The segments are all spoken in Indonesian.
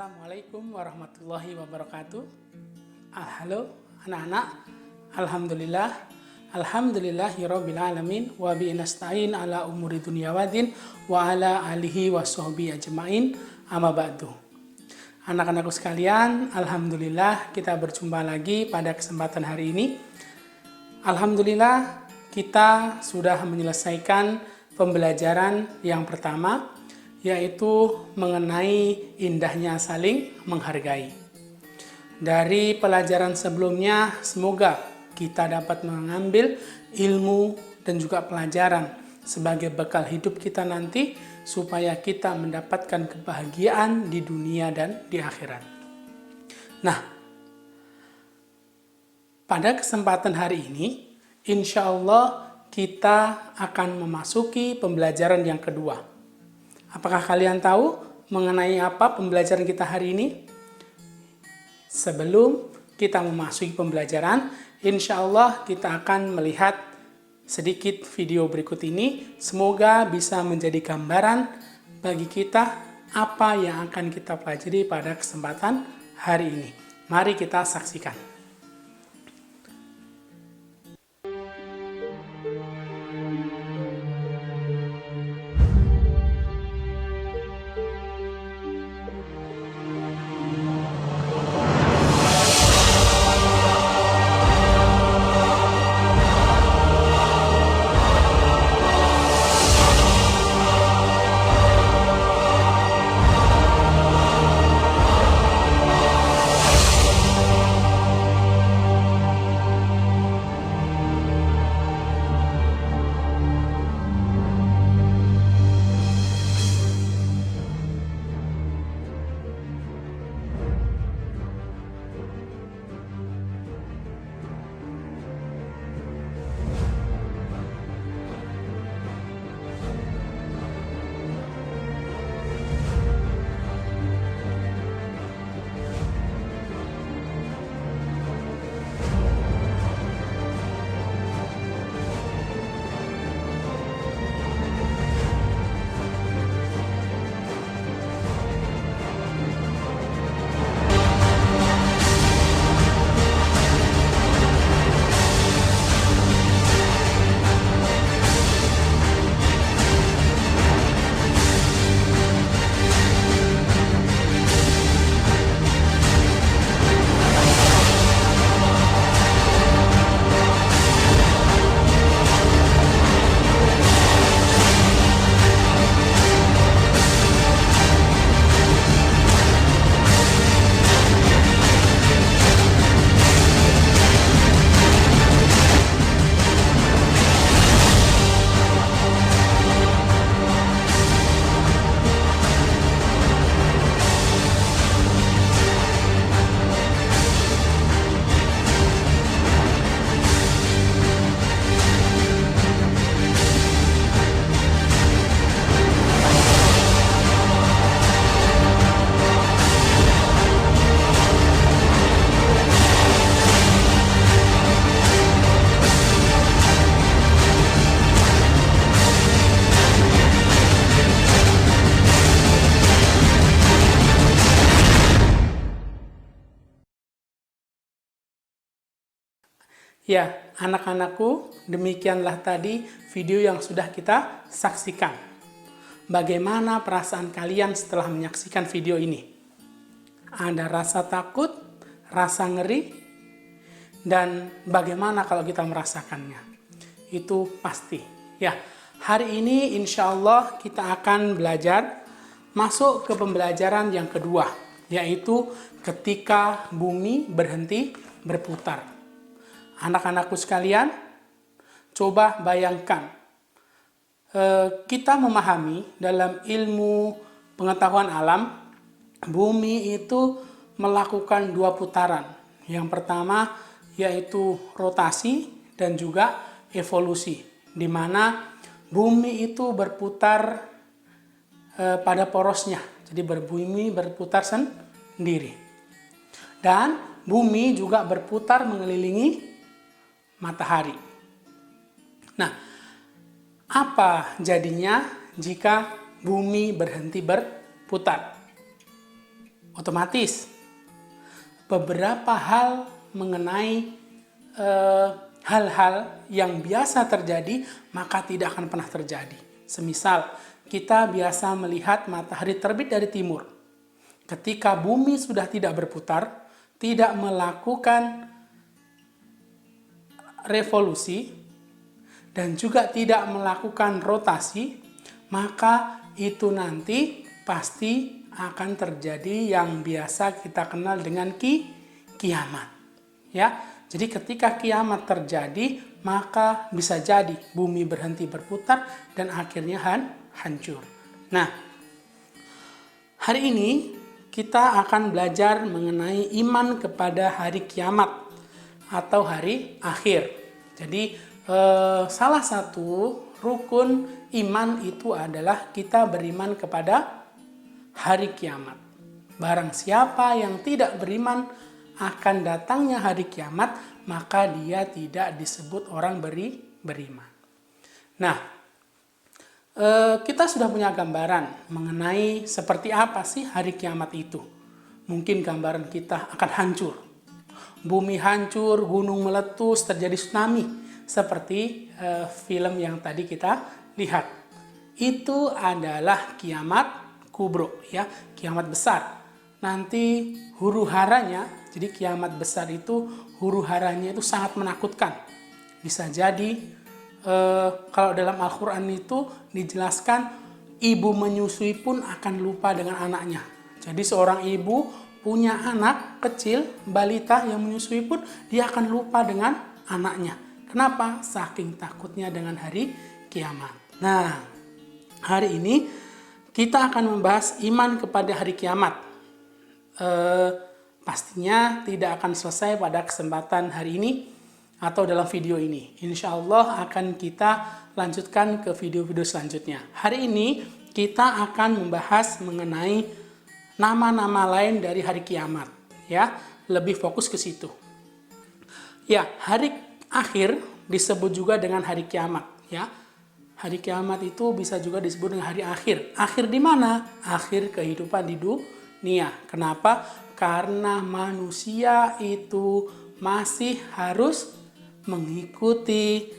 Assalamualaikum warahmatullahi wabarakatuh. Halo anak-anak. Alhamdulillahirabbil alamin wa bi nasta'in ala umuri dunya waddin wa ala alihi washabbihi ajmain. Amma ba'du. Anak-anakku sekalian, alhamdulillah kita berjumpa lagi pada kesempatan hari ini. Alhamdulillah kita sudah menyelesaikan pembelajaran yang pertama, yaitu mengenai indahnya saling menghargai. Dari pelajaran sebelumnya, semoga kita dapat mengambil ilmu dan juga pelajaran sebagai bekal hidup kita nanti, supaya kita mendapatkan kebahagiaan di dunia dan di akhirat. Nah, pada kesempatan hari ini, insya Allah kita akan memasuki pembelajaran yang kedua. Apakah kalian tahu mengenai apa pembelajaran kita hari ini? Sebelum kita memasuki pembelajaran, insya Allah kita akan melihat sedikit video berikut ini. Semoga bisa menjadi gambaran bagi kita apa yang akan kita pelajari pada kesempatan hari ini. Mari kita saksikan. Ya, anak-anakku, demikianlah tadi video yang sudah kita saksikan. Bagaimana perasaan kalian setelah menyaksikan video ini? Ada rasa takut, rasa ngeri, dan bagaimana kalau kita merasakannya? Itu pasti. Ya, hari ini insya Allah kita akan belajar masuk ke pembelajaran yang kedua, yaitu ketika bumi berhenti berputar. Anak-anakku sekalian, coba bayangkan, kita memahami dalam ilmu pengetahuan alam, bumi itu melakukan dua putaran. Yang pertama yaitu rotasi dan juga evolusi, di mana bumi itu berputar pada porosnya, jadi bumi berputar sendiri. Dan bumi juga berputar mengelilingi matahari. Nah, apa jadinya jika bumi berhenti berputar? Otomatis beberapa hal mengenai hal-hal yang biasa terjadi maka tidak akan pernah terjadi. Semisal kita biasa melihat matahari terbit dari timur. Ketika bumi sudah tidak berputar, tidak melakukan revolusi, dan juga tidak melakukan rotasi, maka itu nanti pasti akan terjadi yang biasa kita kenal dengan kiamat. Ya, jadi ketika kiamat terjadi, maka bisa jadi bumi berhenti berputar dan akhirnya hancur. Nah, hari ini kita akan belajar mengenai iman kepada hari kiamat atau hari akhir. Jadi salah satu rukun iman itu adalah kita beriman kepada hari kiamat. Barang siapa yang tidak beriman akan datangnya hari kiamat, maka dia tidak disebut orang beriman. Nah, kita sudah punya gambaran mengenai seperti apa sih hari kiamat itu. Mungkin gambaran kita akan hancur. Bumi hancur, gunung meletus, terjadi tsunami. Seperti film yang tadi kita lihat. Itu adalah kiamat kubro, ya, kiamat besar. Nanti huru haranya, jadi kiamat besar itu huru haranya itu sangat menakutkan. Bisa jadi kalau dalam Al-Quran itu dijelaskan ibu menyusui pun akan lupa dengan anaknya. Jadi seorang ibu punya anak kecil, balita yang menyusui pun dia akan lupa dengan anaknya. Kenapa? Saking takutnya dengan hari kiamat. Nah, hari ini kita akan membahas iman kepada hari kiamat. Pastinya tidak akan selesai pada kesempatan hari ini atau dalam video ini. Insya Allah akan kita lanjutkan ke video-video selanjutnya. Hari ini kita akan membahas mengenai nama-nama lain dari hari kiamat. Ya, lebih fokus ke situ. Ya, hari akhir disebut juga dengan hari kiamat. Ya, hari kiamat itu bisa juga disebut dengan hari akhir. Akhir di mana? Akhir kehidupan di dunia. Kenapa? Karena manusia itu masih harus mengikuti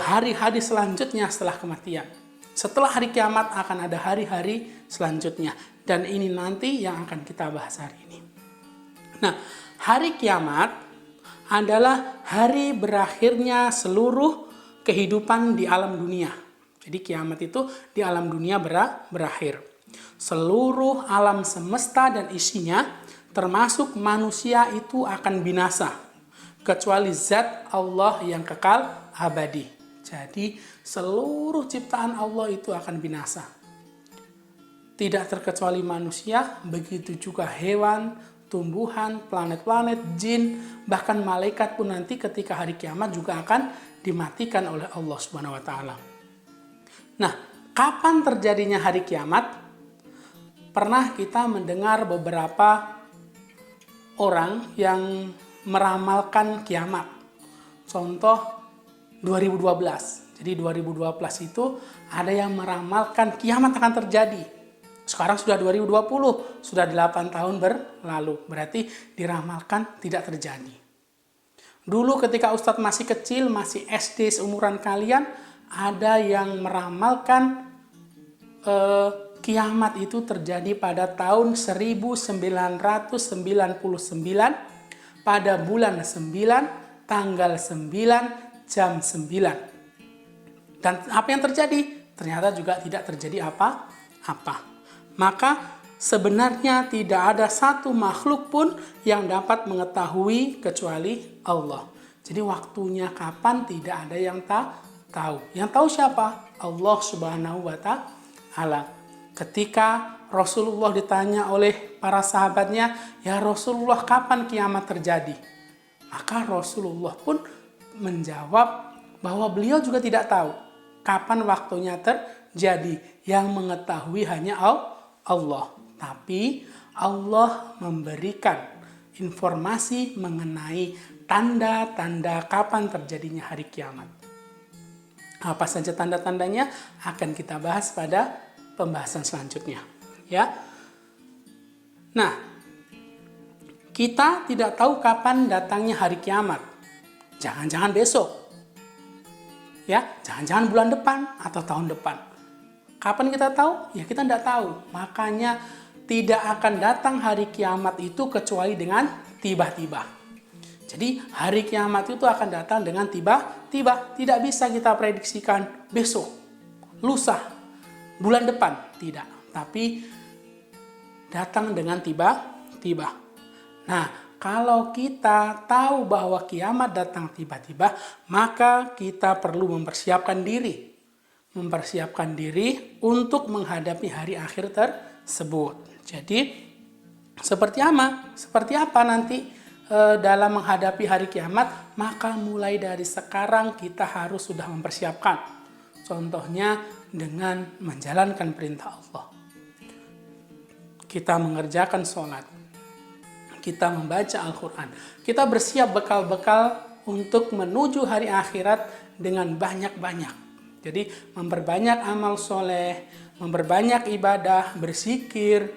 hari-hari selanjutnya setelah kematian. Setelah hari kiamat akan ada hari-hari selanjutnya. Dan ini nanti yang akan kita bahas hari ini. Nah, hari kiamat adalah hari berakhirnya seluruh kehidupan di alam dunia. Jadi kiamat itu di alam dunia berakhir. Seluruh alam semesta dan isinya, termasuk manusia itu akan binasa. Kecuali zat Allah yang kekal abadi. Jadi seluruh ciptaan Allah itu akan binasa. Tidak terkecuali manusia, begitu juga hewan, tumbuhan, planet-planet, jin, bahkan malaikat pun nanti ketika hari kiamat juga akan dimatikan oleh Allah Subhanahu wa taala. Nah, kapan terjadinya hari kiamat? Pernah kita mendengar beberapa orang yang meramalkan kiamat. Contoh 2012. Jadi 2012 itu ada yang meramalkan kiamat akan terjadi. Sekarang sudah 2020, sudah 8 tahun berlalu. Berarti diramalkan tidak terjadi. Dulu ketika Ustadz masih kecil, masih SD seumuran kalian, ada yang meramalkan kiamat itu terjadi pada tahun 1999 pada bulan 9, tanggal 9, jam 9. Dan apa yang terjadi? Ternyata juga tidak terjadi apa-apa. Maka sebenarnya tidak ada satu makhluk pun yang dapat mengetahui kecuali Allah. Jadi waktunya kapan tidak ada yang tahu. Yang tahu siapa? Allah Subhanahu wa taala. Ketika Rasulullah ditanya oleh para sahabatnya, "Ya Rasulullah, kapan kiamat terjadi?" Maka Rasulullah pun menjawab bahwa beliau juga tidak tahu kapan waktunya terjadi. Yang mengetahui hanya Allah. Tapi Allah memberikan informasi mengenai tanda-tanda kapan terjadinya hari kiamat. Apa saja tanda-tandanya akan kita bahas pada pembahasan selanjutnya. Ya. Nah, Kita tidak tahu kapan datangnya hari kiamat. Jangan-jangan besok. Ya, jangan-jangan bulan depan atau tahun depan. Kapan kita tahu? Ya kita tidak tahu. Makanya tidak akan datang hari kiamat itu kecuali dengan tiba-tiba. Jadi hari kiamat itu akan datang dengan tiba-tiba. Tidak bisa kita prediksikan besok, lusa, bulan depan. Tidak. Tapi datang dengan tiba-tiba. Nah, kalau kita tahu bahwa kiamat datang tiba-tiba, maka kita perlu mempersiapkan diri. Mempersiapkan diri untuk menghadapi hari akhir tersebut. Jadi, seperti apa nanti dalam menghadapi hari kiamat? Maka mulai dari sekarang kita harus sudah mempersiapkan. Contohnya dengan menjalankan perintah Allah. Kita mengerjakan sholat. Kita membaca Al-Quran. Kita bersiap bekal-bekal untuk menuju hari akhirat dengan banyak-banyak. Jadi memperbanyak amal soleh, memperbanyak ibadah, berzikir,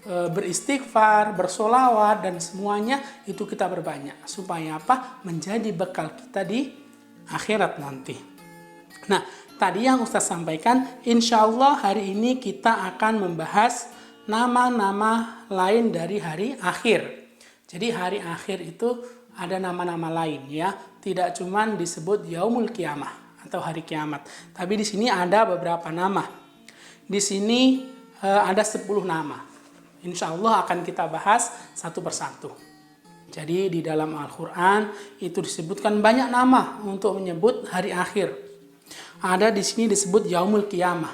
beristighfar, bersolawat, dan semuanya itu kita berbanyak. Supaya apa? Menjadi bekal kita di akhirat nanti. Nah, tadi yang Ustaz sampaikan, insya Allah hari ini kita akan membahas nama-nama lain dari hari akhir. Jadi hari akhir itu ada nama-nama lain ya. Tidak cuma disebut Yaumul Qiyamah atau hari kiamat. Tapi di sini ada beberapa nama. Di sini ada 10 nama. Insya Allah akan kita bahas satu persatu. Jadi di dalam Al-Quran itu disebutkan banyak nama untuk menyebut hari akhir. Ada di sini disebut Yaumul Qiyamah.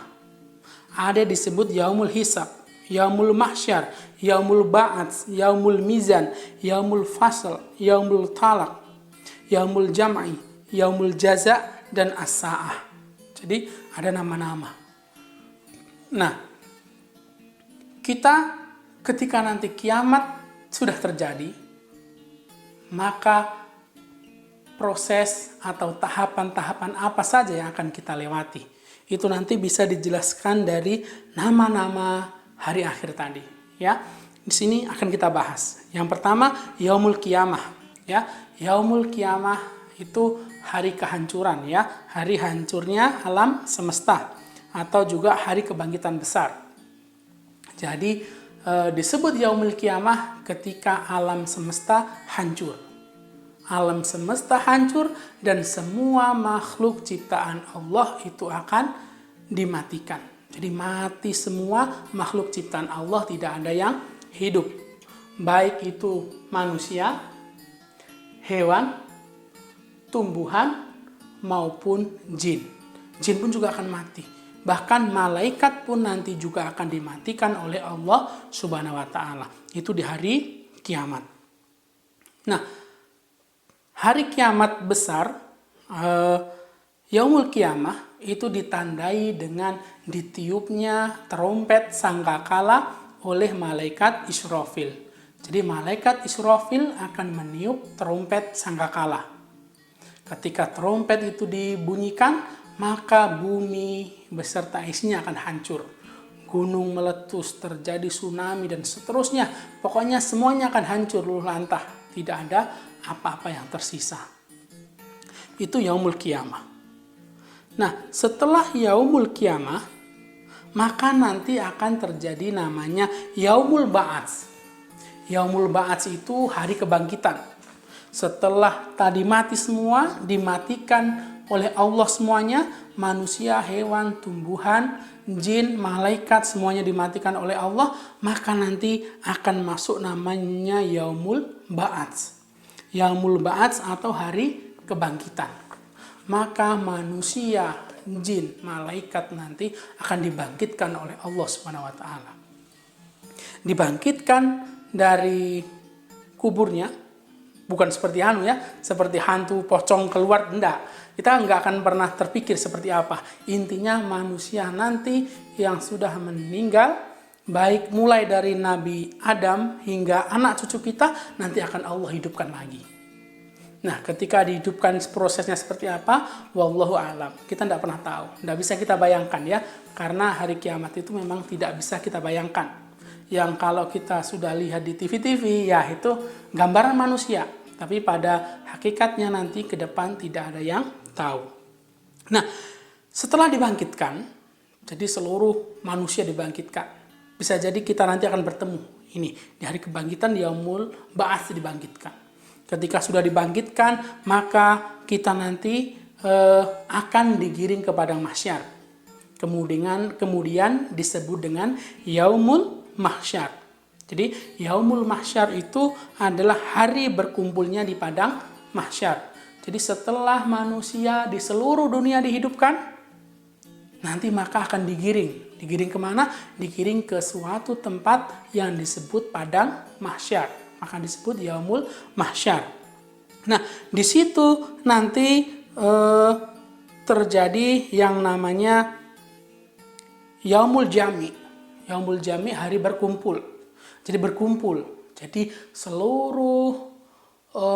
Ada disebut Yaumul Hisab, Yaumul Mahsyar, Yaumul Ba'ats, Yaumul Mizan, Yaumul Fasl, Yaumul Talaq, Yaumul Jam'i, Yaumul Jaza, dan As-Sa'ah. Jadi ada nama-nama. Nah, kita ketika nanti kiamat sudah terjadi, maka proses atau tahapan-tahapan apa saja yang akan kita lewati, itu nanti bisa dijelaskan dari nama-nama hari akhir tadi. Ya, di sini akan kita bahas. Yang pertama, Yaumul Qiyamah. Ya, Yaumul Qiyamah itu hari kehancuran ya, hari hancurnya alam semesta atau juga hari kebangkitan besar. Jadi disebut Yaumul Qiyamah ketika alam semesta hancur. Alam semesta hancur dan semua makhluk ciptaan Allah itu akan dimatikan. Jadi mati semua makhluk ciptaan Allah, tidak ada yang hidup. Baik itu manusia, hewan, tumbuhan, maupun jin. Jin pun juga akan mati. Bahkan malaikat pun nanti juga akan dimatikan oleh Allah Subhanahu wa Ta'ala. Itu di hari kiamat. Nah, hari kiamat besar, Yaumul Qiyamah, itu ditandai dengan ditiupnya trompet sangkakala oleh malaikat Israfil. Jadi malaikat Israfil akan meniup trompet sangkakala. Ketika trompet itu dibunyikan, maka bumi beserta isinya akan hancur. Gunung meletus, terjadi tsunami, dan seterusnya. Pokoknya semuanya akan hancur luluh lantah. Tidak ada apa-apa yang tersisa. Itu Yaumul Qiyamah. Nah, setelah Yaumul Qiyamah, maka nanti akan terjadi namanya Yaumul Ba'ats. Yaumul Ba'ats itu hari kebangkitan. Setelah tadi mati semua, dimatikan oleh Allah semuanya, manusia, hewan, tumbuhan, jin, malaikat, semuanya dimatikan oleh Allah, maka nanti akan masuk namanya Yaumul Ba'ats. Yaumul Ba'ats atau hari kebangkitan. Maka manusia, jin, malaikat nanti akan dibangkitkan oleh Allah Subhanahu wa Ta'ala. Dibangkitkan dari kuburnya, bukan seperti seperti hantu pocong keluar, enggak. Kita nggak akan pernah terpikir seperti apa. Intinya manusia nanti yang sudah meninggal, baik mulai dari Nabi Adam hingga anak cucu kita, nanti akan Allah hidupkan lagi. Nah, ketika dihidupkan prosesnya seperti apa, wallahu a'lam. Kita tidak pernah tahu, tidak bisa kita bayangkan ya, karena hari kiamat itu memang tidak bisa kita bayangkan. yang kalau kita sudah lihat di TV-TV ya itu gambaran manusia, tapi pada hakikatnya nanti ke depan tidak ada yang tahu. Nah, setelah dibangkitkan, jadi seluruh manusia dibangkitkan. Bisa jadi kita nanti akan bertemu ini di hari kebangkitan, Yaumul Ba'ats dibangkitkan. Ketika sudah dibangkitkan, maka kita nanti akan digiring ke padang mahsyar. Kemudian disebut dengan Yaumul Mahsyar. Jadi Yaumul Mahsyar itu adalah hari berkumpulnya di padang mahsyar. Jadi setelah manusia di seluruh dunia dihidupkan, nanti maka akan digiring. Digiring kemana? Digiring ke suatu tempat yang disebut padang mahsyar. Maka disebut Yaumul Mahsyar. Nah, di situ nanti terjadi yang namanya Yaumul Jami. Yaumul Jami, hari berkumpul. Jadi berkumpul. Jadi seluruh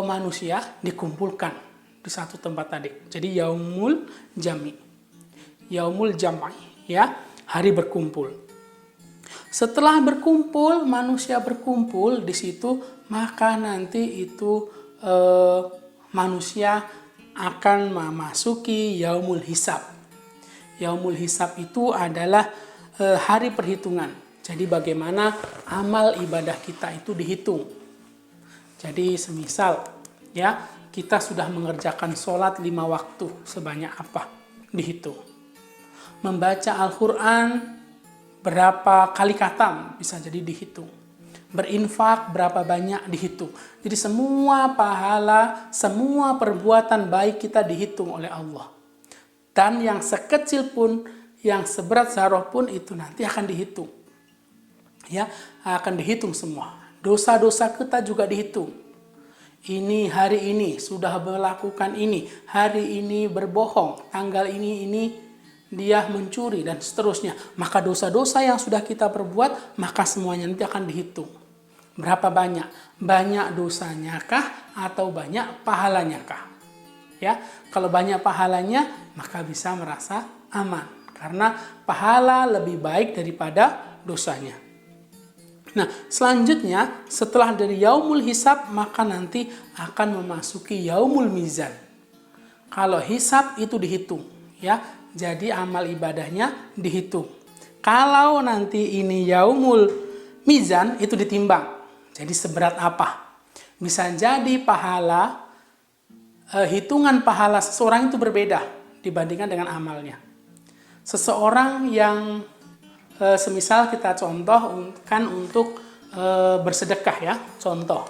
manusia dikumpulkan di satu tempat tadi. Jadi Yaumul Jami. Yaumul Jam'i, ya, hari berkumpul. Setelah berkumpul, manusia berkumpul di situ, maka nanti itu manusia akan memasuki Yaumul Hisab. Yaumul Hisab itu adalah hari perhitungan. Jadi bagaimana amal ibadah kita itu dihitung. Jadi semisal ya kita sudah mengerjakan sholat 5 waktu sebanyak apa, dihitung. Membaca Al-Quran berapa kali khatam bisa jadi dihitung. Berinfak berapa banyak dihitung. Jadi semua pahala, semua perbuatan baik kita dihitung oleh Allah. Dan yang sekecil pun, yang seberat zarah pun itu nanti akan dihitung. Ya, akan dihitung semua. Dosa-dosa kita juga dihitung. Ini hari ini sudah melakukan ini, hari ini berbohong, tanggal ini dia mencuri dan seterusnya. Maka dosa-dosa yang sudah kita perbuat, maka semuanya nanti akan dihitung. Berapa banyak? Banyak dosanya kah atau banyak pahalanya kah? Ya, kalau banyak pahalanya, maka bisa merasa aman. Karena pahala lebih baik daripada dosanya. Nah, selanjutnya setelah dari Yaumul Hisab, maka nanti akan memasuki Yaumul Mizan. Kalau hisab itu dihitung, ya. Jadi amal ibadahnya dihitung. Kalau nanti ini Yaumul Mizan itu ditimbang. Jadi seberat apa? Bisa jadi pahala, hitungan pahala seseorang itu berbeda dibandingkan dengan amalnya. Seseorang yang semisal kita contoh kan untuk bersedekah ya, contoh.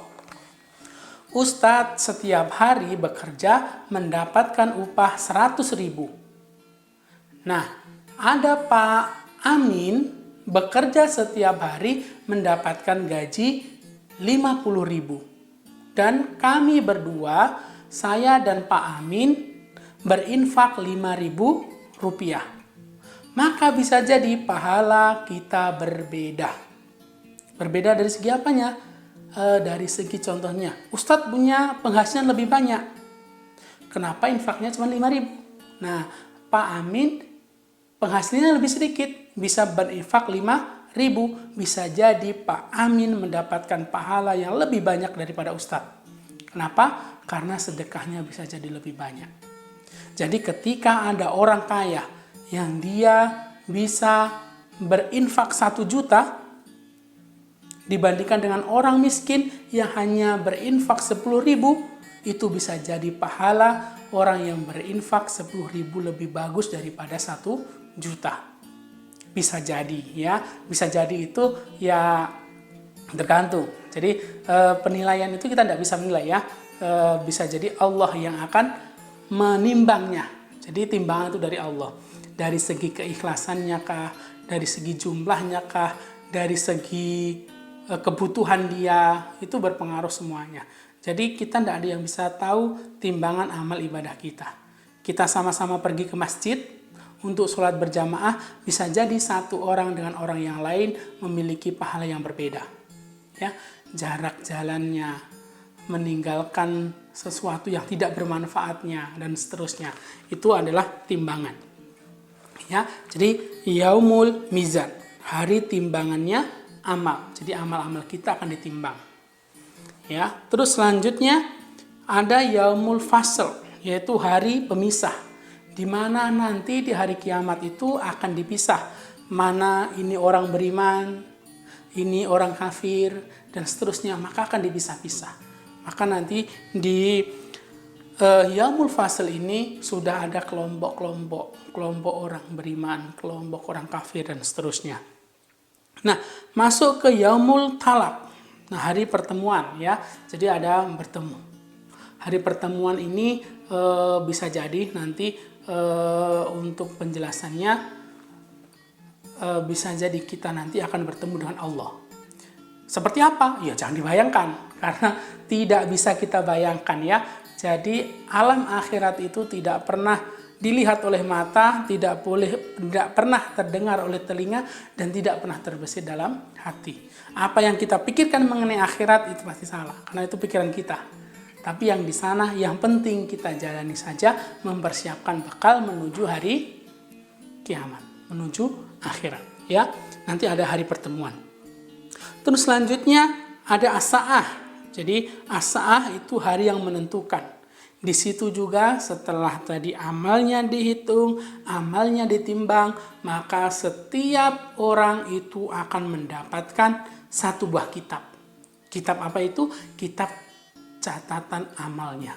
Ustadz setiap hari bekerja mendapatkan upah 100.000. Nah, ada Pak Amin bekerja setiap hari mendapatkan gaji 50.000. Dan kami berdua, saya dan Pak Amin berinfak 5.000 rupiah. Maka bisa jadi pahala kita berbeda. Berbeda dari segi apanya? Dari segi contohnya, Ustadz punya penghasilan lebih banyak. Kenapa infaknya cuma 5.000? Nah, Pak Amin penghasilannya lebih sedikit, bisa berinfak 5.000. Bisa jadi Pak Amin mendapatkan pahala yang lebih banyak daripada Ustadz. Kenapa? Karena sedekahnya bisa jadi lebih banyak. Jadi ketika ada orang kaya yang dia bisa berinfak 1 juta dibandingkan dengan orang miskin yang hanya berinfak 10.000, itu bisa jadi pahala orang yang berinfak 10.000 lebih bagus daripada 1 juta. Bisa jadi ya, bisa jadi itu ya tergantung. Jadi penilaian itu kita tidak bisa menilai ya. Bisa jadi Allah yang akan menimbangnya. Jadi timbangan itu dari Allah. Dari segi keikhlasannya kah, dari segi jumlahnya kah, dari segi kebutuhan dia, itu berpengaruh semuanya. Jadi kita tidak ada yang bisa tahu timbangan amal ibadah kita. Kita sama-sama pergi ke masjid untuk sholat berjamaah, bisa jadi satu orang dengan orang yang lain memiliki pahala yang berbeda. Ya, jarak jalannya, meninggalkan sesuatu yang tidak bermanfaatnya, dan seterusnya. Itu adalah timbangan. Ya, jadi Yaumul Mizan, hari timbangannya amal. Jadi amal-amal kita akan ditimbang. Ya, terus selanjutnya ada yaumul fasl, yaitu hari pemisah, di mana nanti di hari kiamat itu akan dipisah mana ini orang beriman, ini orang kafir, dan seterusnya, maka akan dipisah-pisah. Maka nanti di yaumul fasl ini sudah ada kelompok orang beriman, kelompok orang kafir, dan seterusnya. Nah, masuk ke yaumul talaq. Nah, hari pertemuan ya. Jadi ada bertemu. Hari pertemuan ini bisa jadi nanti untuk penjelasannya bisa jadi kita nanti akan bertemu dengan Allah. Seperti apa? Ya jangan dibayangkan, karena tidak bisa kita bayangkan ya. Jadi alam akhirat itu tidak pernah dilihat oleh mata, tidak pernah terdengar oleh telinga, dan tidak pernah terbesit dalam hati. Apa yang kita pikirkan mengenai akhirat itu pasti salah, karena itu pikiran kita. Tapi yang di sana yang penting kita jalani saja, mempersiapkan bekal menuju hari kiamat, menuju akhirat ya. Nanti ada hari pertemuan. Terus selanjutnya ada as-sa'ah. Jadi as-sa'ah itu hari yang menentukan. Di situ juga setelah tadi amalnya dihitung, amalnya ditimbang, maka setiap orang itu akan mendapatkan satu buah kitab. Kitab apa itu? Kitab catatan amalnya.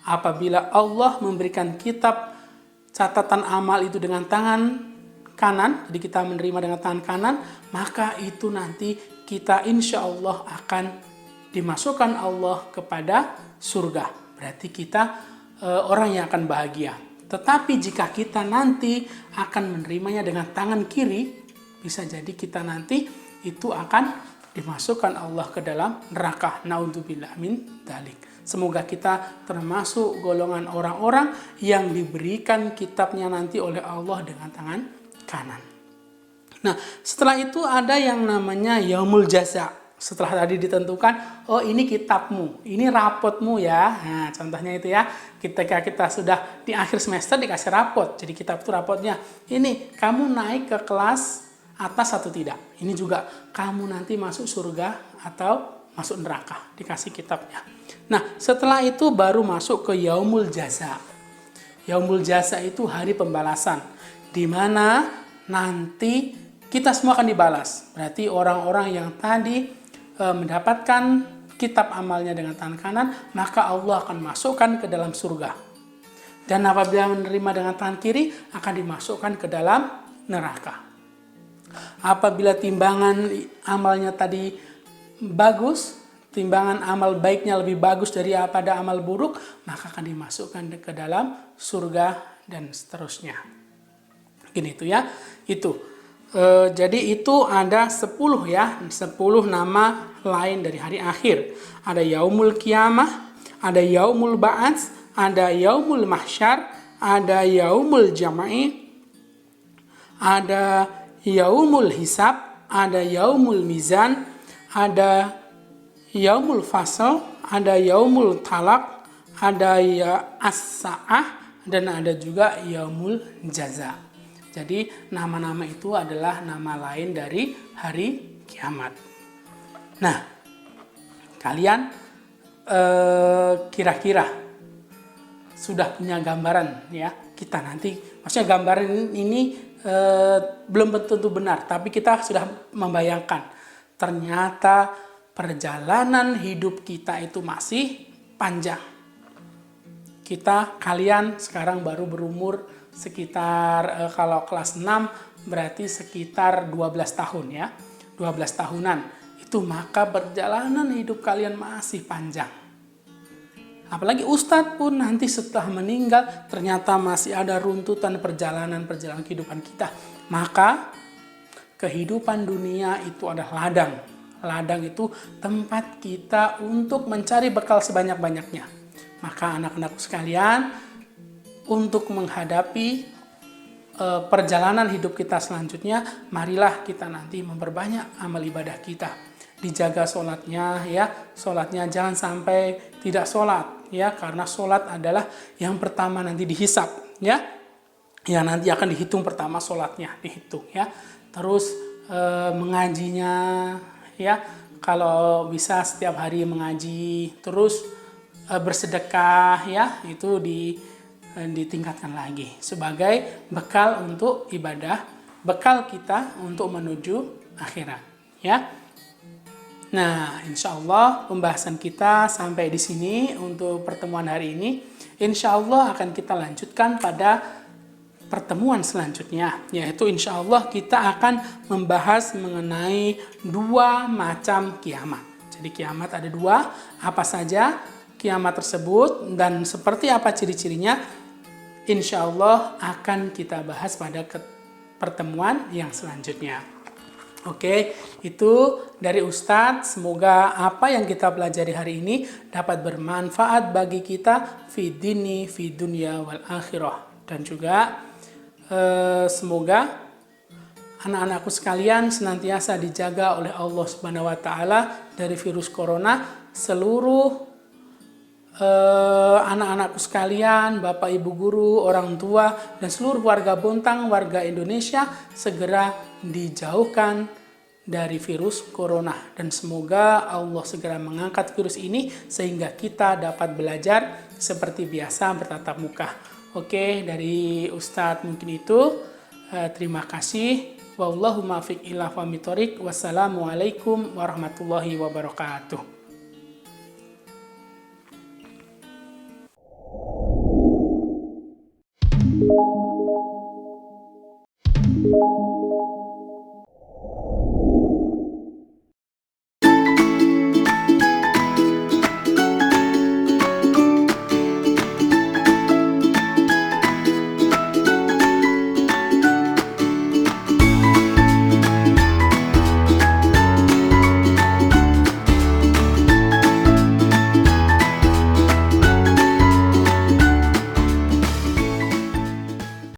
Apabila Allah memberikan kitab catatan amal itu dengan tangan kanan, jadi kita menerima dengan tangan kanan, maka itu nanti kita insya Allah akan dimasukkan Allah kepada surga. Berarti kita orang yang akan bahagia. Tetapi jika kita nanti akan menerimanya dengan tangan kiri, bisa jadi kita nanti itu akan dimasukkan Allah ke dalam neraka. Naudzubillah min dzalik. Semoga kita termasuk golongan orang-orang yang diberikan kitabnya nanti oleh Allah dengan tangan kanan. Nah, setelah itu ada yang namanya yaumul jaza. Setelah tadi ditentukan, oh ini kitabmu, ini rapotmu ya. Nah, contohnya itu ya, ketika kita sudah di akhir semester dikasih rapot. Jadi kitab itu rapotnya, ini kamu naik ke kelas atas atau tidak. Ini juga kamu nanti masuk surga atau masuk neraka, dikasih kitabnya. Nah, setelah itu baru masuk ke yaumul jaza. Yaumul jaza itu hari pembalasan, di mana nanti kita semua akan dibalas. Berarti orang-orang yang tadi mendapatkan kitab amalnya dengan tangan kanan, maka Allah akan masukkan ke dalam surga. Dan apabila menerima dengan tangan kiri, akan dimasukkan ke dalam neraka. Apabila timbangan amalnya tadi bagus, timbangan amal baiknya lebih bagus daripada amal buruk, maka akan dimasukkan ke dalam surga dan seterusnya. Gini itu ya, itu. Jadi itu ada 10 ya, 10 nama lain dari hari akhir. Ada yaumul qiyamah, ada yaumul ba'ats, ada yaumul mahsyar, ada yaumul jama'i, ada yaumul hisab, ada yaumul mizan, ada yaumul fasl, ada yaumul talaq, ada as-sa'ah, dan ada juga yaumul jaza. Jadi nama-nama itu adalah nama lain dari hari kiamat. Nah, kalian kira-kira sudah punya gambaran ya, kita nanti, maksudnya gambaran ini belum tentu benar, tapi kita sudah membayangkan ternyata perjalanan hidup kita itu masih panjang. Kalian sekarang baru berumur sekitar kalau kelas 6 berarti sekitar 12 tahun ya. 12 tahunan. Itu maka perjalanan hidup kalian masih panjang. Apalagi ustadz pun nanti setelah meninggal ternyata masih ada runtutan perjalanan kehidupan kita. Maka kehidupan dunia itu adalah ladang. Ladang itu tempat kita untuk mencari bekal sebanyak-banyaknya. Maka anak-anakku sekalian, untuk menghadapi perjalanan hidup kita selanjutnya, marilah kita nanti memperbanyak amal ibadah kita. Dijaga sholatnya ya, sholatnya jangan sampai tidak sholat ya, karena sholat adalah yang pertama nanti dihisap ya. Ya nanti akan dihitung pertama sholatnya, dihitung ya. Terus mengajinya, ya. Kalau bisa setiap hari mengaji, terus bersedekah, ya, itu ditingkatkan lagi sebagai bekal untuk ibadah, bekal kita untuk menuju akhirat, ya. Nah, insya Allah pembahasan kita sampai di sini untuk pertemuan hari ini. Insya Allah akan kita lanjutkan pada pertemuan selanjutnya, yaitu insya Allah kita akan membahas mengenai 2 macam kiamat. Jadi kiamat ada 2, apa saja kiamat tersebut dan seperti apa ciri-cirinya, insya Allah akan kita bahas pada pertemuan yang selanjutnya. Oke, itu dari Ustadz. Semoga apa yang kita pelajari hari ini dapat bermanfaat bagi kita fi dini, fi dunya wal akhirah. Dan juga semoga anak-anakku sekalian senantiasa dijaga oleh Allah Subhanahu wa taala dari virus corona. Seluruh anak-anakku sekalian, Bapak Ibu guru, orang tua, dan seluruh warga Bontang, warga Indonesia segera dijauhkan dari virus corona. Dan semoga Allah segera mengangkat virus ini sehingga kita dapat belajar seperti biasa bertatap muka. Oke, dari Ustadz mungkin itu. Terima kasih. Wallahu muwaffiq ila aqwamit thoriq. Wassalamualaikum warahmatullahi wabarakatuh.